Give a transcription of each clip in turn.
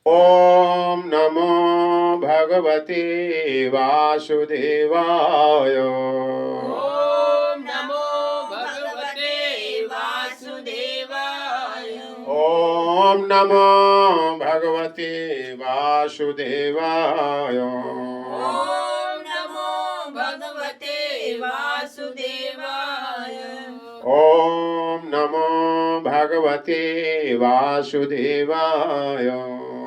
ओम नमो भगवते वासुदेवाय। ओम नमो भगवते वासुदेवाय। ओम नमो भगवते वासुदेवाय। ओम नमो भगवते वासुदेवाय। ओम नमो भगवते वासुदेवाय।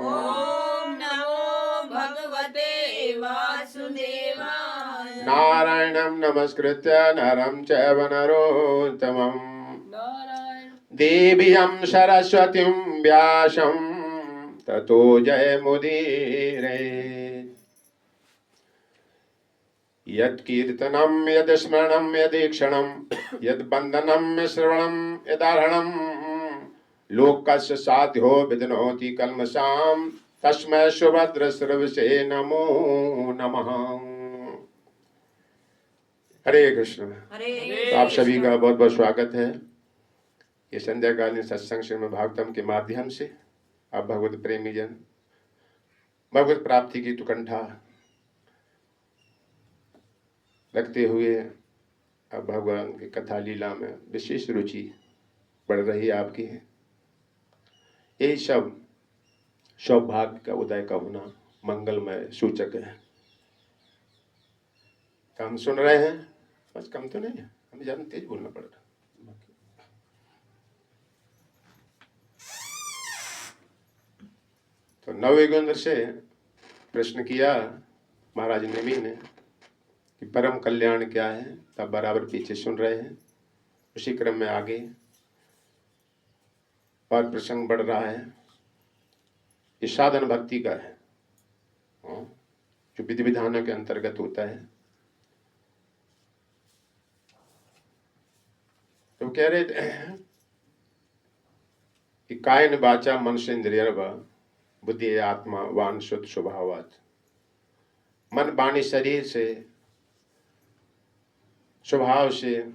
ओम नमो भगवते वासुदेवाय। नारायणं नमस्कृत्य नरं चैव नरोत्तमम् देवीं सरस्वतीं व्यासं ततो जयमुदीरये। यत्कीर्तनं यद्स्मरणं यदीक्षणं यद्वन्दनं श्रवणं यदाहरणं लोकस्य साध्यो विदनोति कल्मषां तस्मै सुभद्रश्रवसे नमो नमः। हरे कृष्ण। तो आप सभी का बहुत बहुत स्वागत है। ये संध्याकालीन सत्संग श्रीमद् भागवतम के माध्यम से आप भगवत प्रेमी जन भगवत प्राप्ति की उत्कंठा रखते हुए अब भगवान की कथा लीला में विशेष रुचि बढ़ रही आपकी है। यही सब सौभाग्य का उदय का होना मंगलमय सूचक है। तो हम सुन रहे हैं, बस कम तो नहीं है, हमें ज्यादा तेज बोलना पड़ रहा। तो नवयुगेंद्र से प्रश्न किया महाराज नेमी ने कि परम कल्याण क्या है, तब बराबर पीछे सुन रहे हैं। उसी क्रम में आगे और प्रसंग बढ़ रहा है। ये साधन भक्ति का है, जो विधि विधानों के अंतर्गत होता है। तो कह रहे थे कि कायन वाचा मनस इंद्रियर्वा बुद्धि आत्मा वान शुद्ध स्वभावात। मन वाणी शरीर से स्वभाव से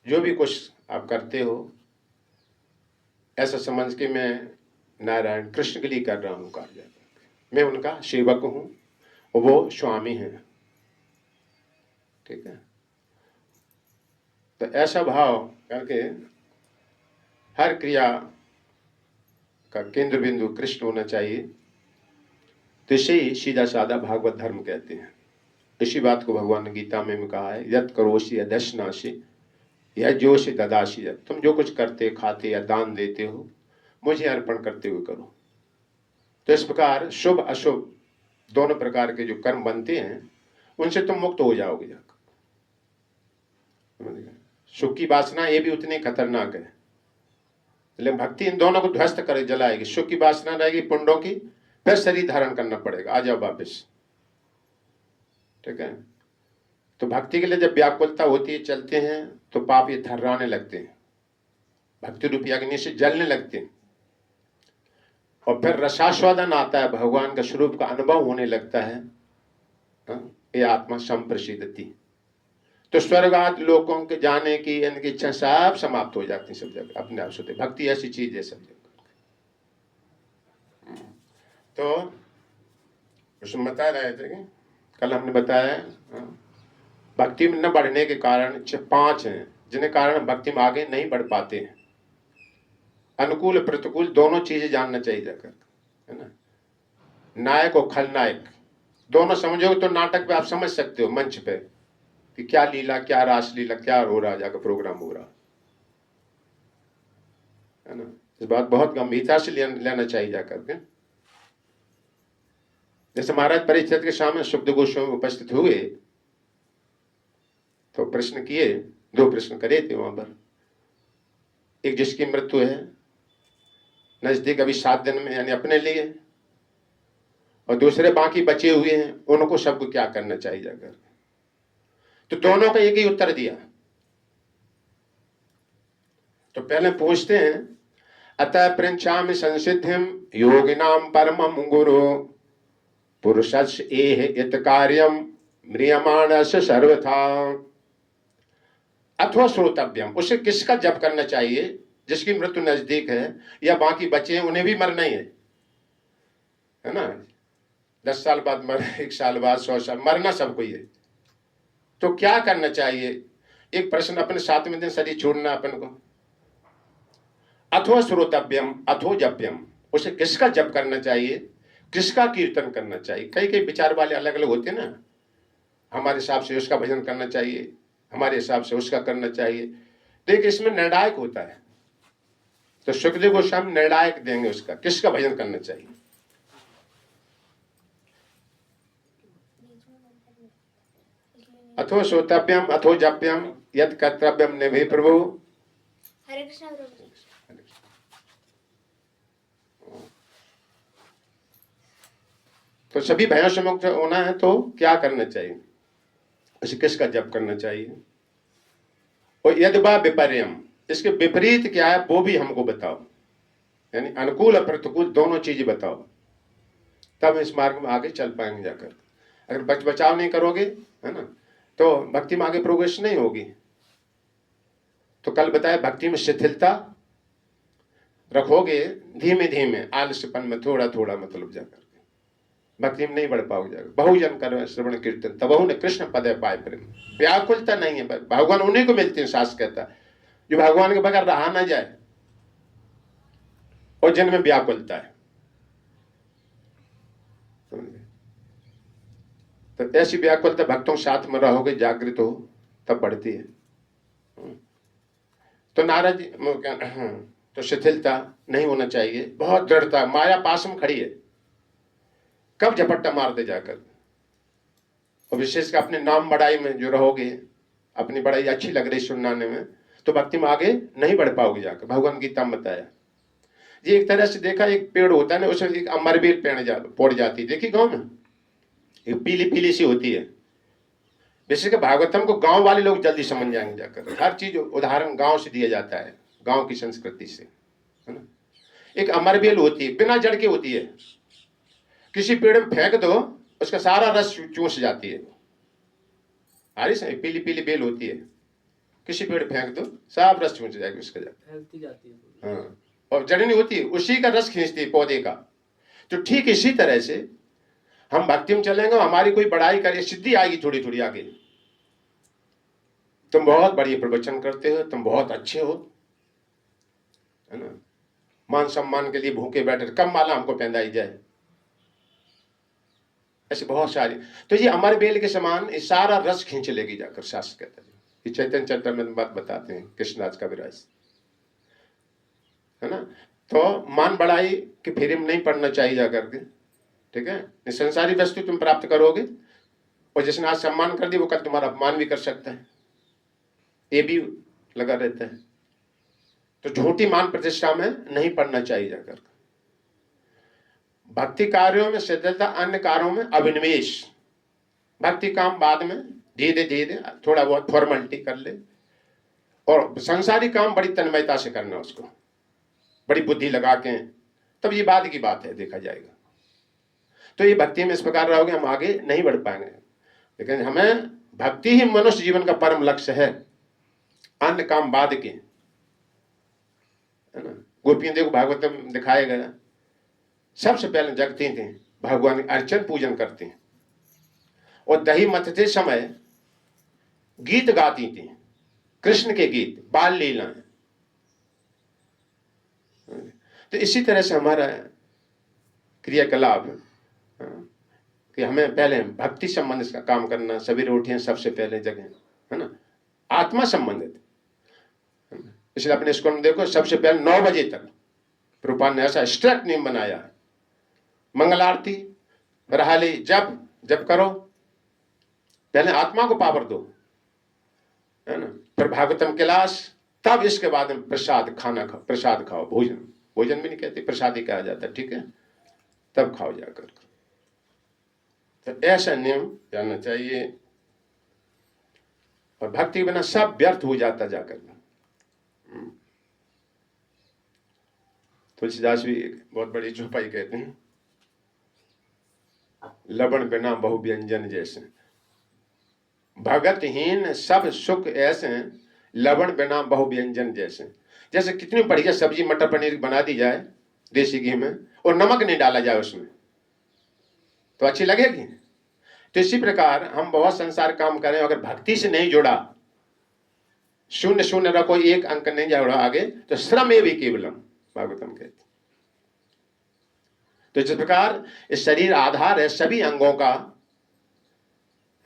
जो भी कुछ आप करते हो ऐसा समझ के मैं नारायण कृष्ण के लिए कर रहा हूँ कार्य, मैं उनका सेवक हूँ और वो स्वामी है। ठीक है, तो ऐसा भाव करके हर क्रिया का केंद्र बिंदु कृष्ण होना चाहिए। तो इसे ही सीधा साधा भागवत धर्म कहते हैं। इसी बात को भगवान ने गीता में कहा है, यत् करोषि यदश्नासि यह जोषि ददासि। तुम जो कुछ करते खाते या दान देते हो मुझे अर्पण करते हुए करो। तो इस प्रकार शुभ अशुभ दोनों प्रकार के जो कर्म बनते हैं उनसे तुम मुक्त हो जाओगे जाकर। सुख की वासना ये भी उतनी खतरनाक है, लेकिन भक्ति इन दोनों को ध्वस्त कर जलाएगी। सुख की वासना रहेगी पुंडों की, फिर शरीर धारण करना पड़ेगा, आ जाओ वापिस। ठीक है, तो भक्ति के लिए जब व्याकुलता होती है, चलते हैं तो पाप ये थर्राने लगते हैं, भक्ति रूपी अग्नि से जलने लगते हैं। और फिर रसास्वादन आता है, भगवान का स्वरूप का अनुभव होने लगता है। ये आत्मा संप्रसिद्धति। तो स्वर्गात लोगों के जाने की इनकी इच्छा सब समाप्त हो जाती है सब जगह अपने आप से। भक्ति ऐसी चीज है सब जगह। तो उसमें बता रहे थे कि कल हमने बताया भक्ति में न बढ़ने के कारण 5 हैं जिन्हें कारण भक्ति में आगे नहीं बढ़ पाते हैं। अनुकूल प्रतिकूल दोनों चीजें जानना चाहिए जाकर, है ना। नायक और खलनायक दोनों समझोगे तो नाटक पे आप समझ सकते हो, मंच पे कि क्या लीला, क्या रासलीला, क्या हो रहा, जाकर प्रोग्राम हो रहा है ना। इस बात बहुत गंभीरता से लेना चाहिए जाकर के। जैसे महाराज परीक्षित के सामने शुद्ध गोस्वामी उपस्थित हुए तो प्रश्न किए, 2 प्रश्न करे थे वहां पर। एक जिसकी मृत्यु है नजदीक अभी 7 दिन में, यानी अपने लिए, और दूसरे बाकी बचे हुए हैं, उनको सबको क्या करना चाहिए जाकर। तो दोनों का एक ही उत्तर दिया। तो पहले पूछते हैं, अतः पृच्छामि संसिद्धिम योगिनाम परमं गुरु पुरुषस्य एह इत कार्यम म्रियमाणस्य सर्वथा। अथवा श्रोतव्यम, उसे किसका जप करना चाहिए, जिसकी मृत्यु नजदीक है या बाकी बचे हैं उन्हें भी मरना ही है। है ना, 10 साल बाद मर, 1 साल बाद, 100 साल, मरना सबको ही है। तो क्या करना चाहिए? एक प्रश्न अपने साथ में दिन शरीर छोड़ना अपन को। अथो श्रोतव्यम अथो जप्यम, उसे किसका जप करना चाहिए, किसका कीर्तन करना चाहिए। कई कई विचार वाले अलग अलग होते हैं ना, हमारे हिसाब से उसका भजन करना चाहिए, हमारे हिसाब से उसका करना चाहिए। देखिए इसमें निर्णायक होता है, तो सुखदेव गोस्वामी निर्णायक देंगे उसका, किसका भजन करना चाहिए। अथो श्रोतव्यम अथो जप्यम यद कर्तव्यम निभे प्रभु। हरे कृष्णा प्रभु। तो सभी भयों से मुक्त होना है तो क्या करना चाहिए, उसे किसका जप करना चाहिए। और यदवा विपर्यम, इसके विपरीत क्या है वो भी हमको बताओ, यानी अनुकूल और प्रतिकूल दोनों चीजें बताओ, तब इस मार्ग में आगे चल पाएंगे जाकर। अगर बचाव नहीं करोगे, है ना, तो भक्ति में आगे प्रोग्रेस नहीं होगी। तो कल बताया भक्ति में शिथिलता रखोगे, धीमे धीमे आलस्यपन में थोड़ा थोड़ा मतलब जाकर भक्ति में नहीं बढ़ पाओगे जाकर। बहुजन कर श्रवण कीर्तन तबहु ने कृष्ण पद पाए प्रेम। व्याकुलता नहीं है, भगवान उन्हीं को मिलते हैं, शास्त्र कहता है, जो भगवान के बगैर रहा ना जाए और जिनमें व्याकुलता है। तो ऐसी व्याकुलता भक्तों के साथ में रहोगे, जागृत हो, तब बढ़ती है। तो नारद तो शिथिलता नहीं होना चाहिए, बहुत दृढ़ता, माया पास में खड़ी है, कब झपट्टा मार दे जाकर। और विशेषकर अपने नाम बड़ाई में जो रहोगे, अपनी बड़ाई अच्छी लग रही सुनाने में, तो भक्ति में आगे नहीं बढ़ पाओगे जाकर। भगवान गीता में बताया जी, एक तरह से देखा एक पेड़ होता है ना, उसमें एक अमरबेल पड़ जाती है, देखी गांव में, एक पीली पीली सी होती है। विशेषकर भागवतम को गांव वाले लोग जल्दी समझ जाएंगे जाकर, हर चीज उदाहरण गांव से दिया जाता है, गांव की संस्कृति से, है ना। एक अमरबेल होती है, बिना जड़ के होती है, किसी पेड़ में फेंक दो उसका सारा रस चूस जाती है। आ रही पीली पीली बेल होती है, किसी पेड़ फेंक दो सब रस चूस जाएगी उसका, फैलती जाती है। हाँ, और जड़ नहीं होती है, उसी का रस खींचती है पौधे का। तो ठीक इसी तरह से हम भक्ति में चलेंगे, हमारी कोई बड़ाई करे, सिद्धि आएगी थोड़ी थोड़ी आगे। तुम बहुत बढ़िया प्रवचन करते हो, तुम बहुत अच्छे हो, है ना, मान सम्मान के लिए भूखे बैठे, कम माला हमको पहनाई जाए, ऐसे बहुत सारी। तो ये अमरबेल के समान ये सारा रस खींच लेगी जाकर, शास्त्र कहता है। ये चैतन्य चरितामृत में बात बताते हैं कृष्णदास कविराज, है ना। तो मान बढ़ाई के फेरे में नहीं पड़ना चाहिए जाकर के, ठीक है। संसारी वस्तु तुम प्राप्त करोगे, और जिसने आज सम्मान कर दी वो कल तुम्हारा अपमान भी कर सकता है, ये भी लगा रहता है। तो झूठी मान प्रतिष्ठा में नहीं पड़ना चाहिए जाकर। भक्ति कार्यों में शिथिलता, अन्य कार्यों में अभिनिवेश। भक्ति काम बाद में धीरे धीरे थोड़ा बहुत फॉर्मेलिटी कर ले, और संसारी काम बड़ी तन्मयता से करना, उसको बड़ी बुद्धि लगा के, तब ये बाद की बात है, देखा जाएगा। तो ये भक्ति में इस प्रकार रहोगे, हम आगे नहीं बढ़ पाएंगे। लेकिन हमें भक्ति ही मनुष्य जीवन का परम लक्ष्य है, अन्य काम बाद के, है ना। गोपियां देखो भागवत में दिखाया गया, सबसे पहले जगती थी, भगवान अर्चन पूजन करते हैं, और दही मथते समय गीत गाती थी, कृष्ण के गीत, बाल लीलाएं। तो इसी तरह से हमारा क्रियाकलाप कि हमें पहले भक्ति संबंधित का काम करना, सवेरे उठे सबसे पहले जगह, है ना, आत्मा संबंधित। इसलिए अपने स्कूल में देखो, सबसे पहले 9 बजे तक प्रभुपाद ने ऐसा स्ट्रिक्ट नियम बनाया है, मंगल आरती, बरहाली, जप करो, पहले आत्मा को पावर दो, है ना, फिर भागवतम क्लास, तब इसके बाद में प्रसाद खाना खाओ, प्रसाद खाओ, भोजन भी नहीं कहते, प्रसाद ही कहा जाता है, ठीक है, तब खाओ जाकर। तो ऐसा नियम जानना चाहिए, और भक्ति के बिना सब व्यर्थ हो जाता जाकर। तुलसीदास भी बहुत बड़ी चौपाई कहते हैं, लवण बिना बहु व्यंजन जैसे, भगतहीन सब सुख ऐसे, लवण बिना बहु व्यंजन जैसे। जैसे कितनी बढ़िया सब्जी मटर पनीर बना दी जाए देसी घी में, और नमक नहीं डाला जाए उसमें, तो अच्छी लगेगी। तो इसी प्रकार हम बहुत संसार काम करें, अगर भक्ति से नहीं जुड़ा, शून्य शून्य रखो, एक अंक नहीं जुड़ा आगे, तो श्रम भी केवलम भागवतम कहते। तो जिस प्रकार इस शरीर आधार है सभी अंगों का,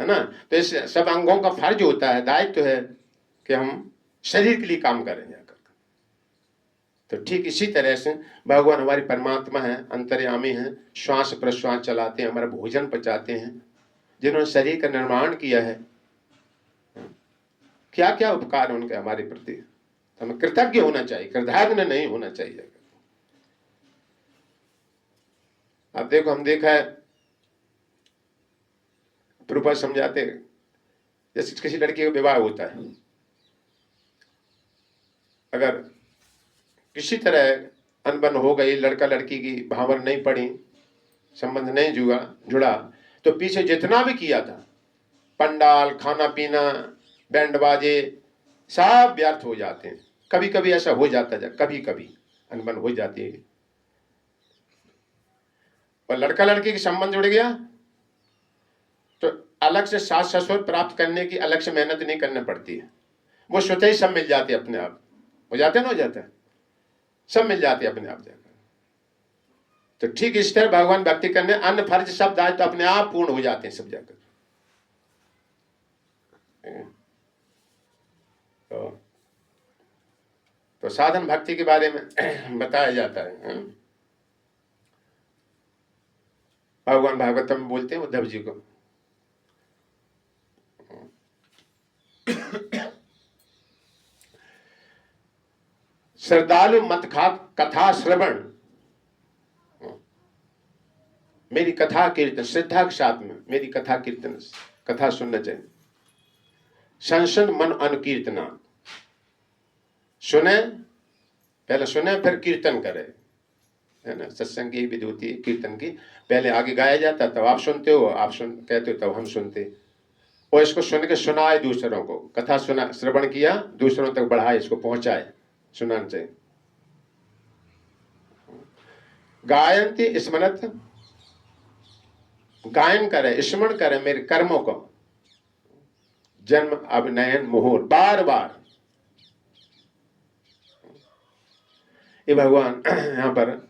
है ना, तो इस सब अंगों का फर्ज होता है, दायित्व है कि हम शरीर के लिए काम करें जाकर। तो ठीक इसी तरह से भगवान हमारी परमात्मा है, अंतर्यामी है, श्वास प्रश्वास चलाते हैं, हमारा भोजन पचाते हैं, जिन्होंने शरीर का निर्माण किया है। क्या क्या उपकार उनके हमारे प्रति, तो हमें कृतज्ञ होना चाहिए, कृतज्ञ नहीं होना चाहिए। अब देखो, हम देखा है, प्रभुपाद समझाते हैं, जैसे किसी लड़की का विवाह होता है, अगर किसी तरह अनबन हो गई, लड़का लड़की की भावना नहीं पड़ी, संबंध नहीं जुड़ा, तो पीछे जितना भी किया था, पंडाल, खाना पीना, बैंड बाजे, सब व्यर्थ हो जाते हैं। कभी कभी ऐसा हो जाता है, कभी कभी अनबन हो जाती है, और लड़का लड़की के संबंध जुड़ गया तो अलग से सास ससुर प्राप्त करने की अलग से मेहनत नहीं करनी पड़ती है, वो स्वतः ही सब मिल जाते अपने आप, हो जाते ना, हो जाता है, सब मिल जाते अपने आप जाकर। तो ठीक इस तरह भगवान भक्ति करने अन्य फर्ज सब दायित्व तो अपने आप पूर्ण हो जाते हैं सब जाकर। तो साधन भक्ति के बारे में बताया जाता है। भगवान भागवतम में बोलते हैं उद्धव जी को, श्रद्धालु मत खा कथा श्रवण, मेरी कथा कीर्तन, श्रद्धा के साथ में मेरी कथा कीर्तन कथा सुनना चाहिए। संसन मन अनुकीर्तना, सुने, पहले सुने फिर कीर्तन करे, है ना। सत्संग की विधि होती है कीर्तन की, पहले आगे गाया जाता तब आप सुनते हो, आप कहते हो तब हम सुनते, और इसको सुन के सुनाए दूसरों को, कथा सुना, श्रवण किया, दूसरों तक बढ़ाए, इसको पहुंचाए, सुनाना चाहिए। गायंती स्मरत, गायन करे, स्मरण करे मेरे कर्मों को, जन्म अभिनयन मुहूर्त, बार बार। ये भगवान यहाँ पर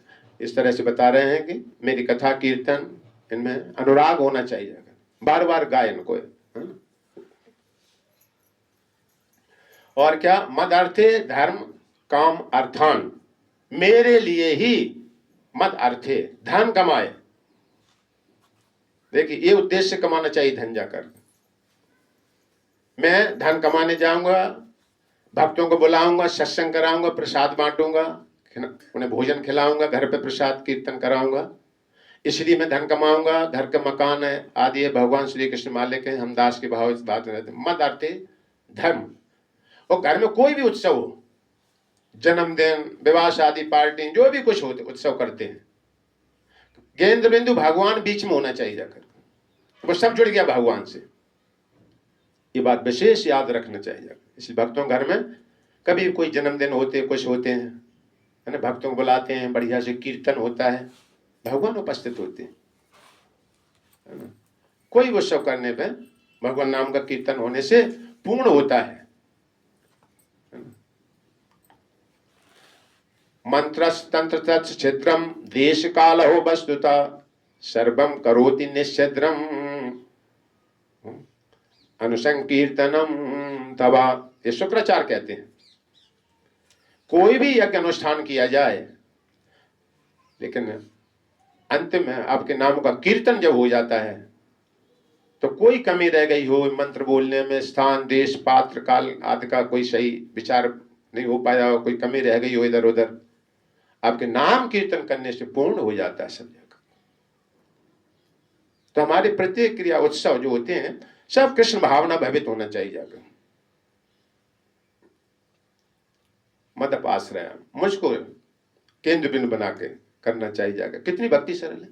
इस तरह से बता रहे हैं कि मेरी कथा कीर्तन, इनमें अनुराग होना चाहिए, बार बार गायन को, है ना? और क्या, मद अर्थे धर्म काम अर्थान, मेरे लिए ही मद अर्थे, धन कमाए। देखिए, ये उद्देश्य कमाना चाहिए धन जाकर। मैं धन कमाने जाऊंगा, भक्तों को बुलाऊंगा, सत्संग कराऊंगा, प्रसाद बांटूंगा, उन्हें भोजन खिलाऊंगा, घर पे प्रसाद कीर्तन कराऊंगा, इसलिए मैं धन कमाऊंगा, घर का मकान है आदि है, भगवान श्री कृष्ण मालिक है, हम दास के भाव इस बात में रहते। मद अर्थे धर्म, और घर में कोई भी उत्सव हो, जन्मदिन, विवाह, शादी, पार्टी, जो भी कुछ होते उत्सव करते हैं, केंद्र बिंदु भगवान बीच में होना चाहिए जाकर, वो सब जुड़ गया भगवान से। ये बात विशेष याद रखना चाहिए। इसलिए भक्तों घर में कभी कोई जन्मदिन होते, कुछ होते हैं, है ना, भक्तों को बुलाते हैं, बढ़िया से कीर्तन होता है, भगवान उपस्थित होते हैं, है ना। कोई उत्सव करने पे भगवान नाम का कीर्तन होने से पूर्ण होता है। मंत्रस्तंत्र छिद्रम देश काल हो वस्तुता सर्वम करोति निश्चिद्रम अनुसंकीर्तनम तवा, ये शुक्राचार्य कहते हैं। कोई भी यज्ञ अनुष्ठान किया जाए, लेकिन अंतिम में आपके नाम का कीर्तन जब हो जाता है तो कोई कमी रह गई हो मंत्र बोलने में, स्थान, देश, पात्र, काल आदि का कोई सही विचार नहीं हो पाया हो, कोई कमी रह गई हो इधर उधर, आपके नाम कीर्तन करने से पूर्ण हो जाता है सब जगह। तो हमारे प्रत्येक क्रिया उत्सव जो होते हैं सब कृष्ण भावना भवित होना चाहिए जाकर। मदप आश्रय, मुझको केंद्र बिंदु बना के करना चाहिए जाकर। कितनी भक्ति सरल है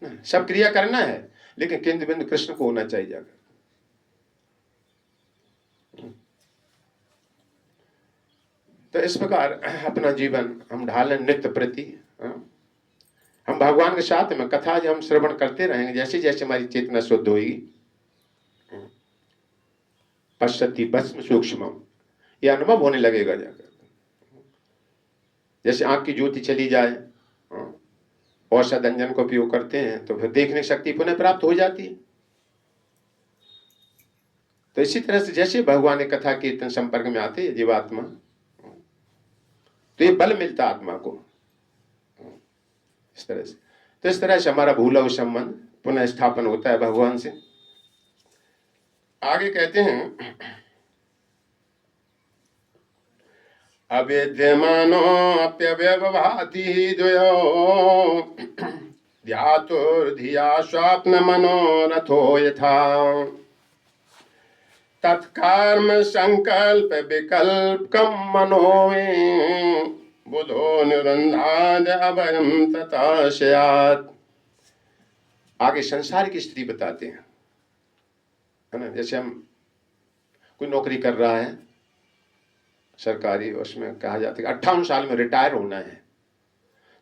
ना, सब क्रिया करना है लेकिन केंद्र बिंदु कृष्ण को होना चाहिए जाकर। तो इस प्रकार अपना जीवन हम ढालें नित्य प्रति, हम भगवान के साथ में कथा जब हम श्रवण करते रहेंगे, जैसे जैसे हमारी चेतना शुद्ध होगी, पश्यति भस्म सूक्ष्म, ये अनुभव होने लगेगा जाकर। जैसे आंख की ज्योति चली जाए, औषध अंजन का उपयोग करते हैं तो फिर देखने की शक्ति पुनः प्राप्त हो जाती है। तो इसी तरह से जैसे भगवान के कथा कीर्तन संपर्क में आते हैं जीवात्मा, तो ये बल मिलता आत्मा को इस तरह से। तो इस तरह से हमारा भूला हुआ संबंध पुनः स्थापन होता है भगवान से। आगे कहते हैं, अविद्यमानो अप्यव्यवभाति द्वयो ध्यातुर्धिया स्वप्न मनोरथो यथा तत्कर्म संकल्प विकल्पकम मनोवे बुधो निरंधाद अभयम तथा स्यात्। आगे संसार की स्थिति बताते हैं, है ना। जैसे हम कोई नौकरी कर रहा है सरकारी, उसमें कहा जाता है कि 58 साल में रिटायर होना है,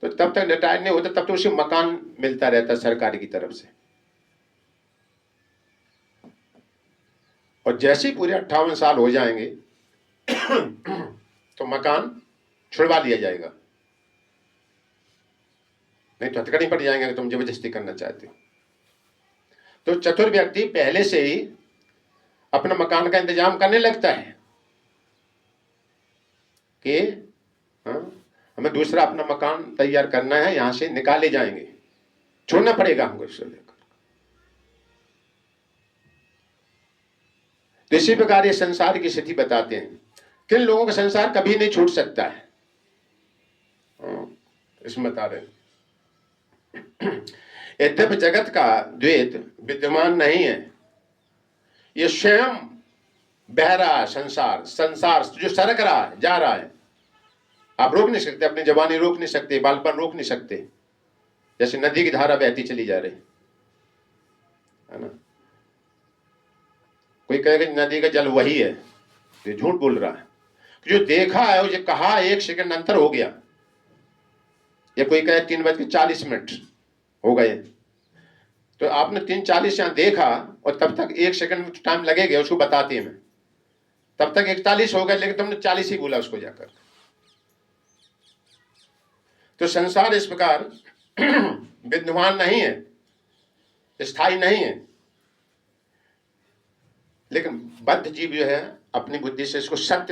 तो तब तक रिटायर नहीं होता तब तक उसे मकान मिलता रहता है सरकारी की तरफ से। और जैसे ही पूरे 58 साल हो जाएंगे तो मकान छुड़वा लिया जाएगा, नहीं तो हथकड़ी पड़ जाएंगे कि तुम जबरदस्ती करना चाहते हो। तो चतुर व्यक्ति पहले से ही अपना मकान का इंतजाम करने लगता है कि हमें दूसरा अपना मकान तैयार करना है, यहां से निकाले जाएंगे, छोड़ना पड़ेगा हमको इससे लेकर। तो इसी प्रकार ये संसार की स्थिति बताते हैं। किन लोगों का संसार कभी नहीं छूट सकता है, इसमें बता रहे। यद्यपि जगत का द्वैत विद्यमान नहीं है, ये स्वयं बह रहा है, संसार जो सरक रहा है, जा रहा है। आप रोक नहीं सकते, अपनी जवानी रोक नहीं सकते, बालपन रोक नहीं सकते, जैसे नदी की धारा बहती चली जा रही है ना। कोई कहेगा नदी का जल वही है, तो झूठ बोल रहा है। जो देखा है उसे कहा 1 सेकंड अंतर हो गया, या कोई कहे 3:40 हो गए, तो आपने 3:40 यहां देखा और तब तक 1 सेकंड टाइम लगेगा उसको बताते में, तब तक 41 हो गए, लेकिन तुमने 40 ही बोला उसको जाकर। तो संसार इस प्रकार विद्यमान नहीं है, स्थायी नहीं है, लेकिन बद्ध जीव जो है अपनी बुद्धि से इसको सत्य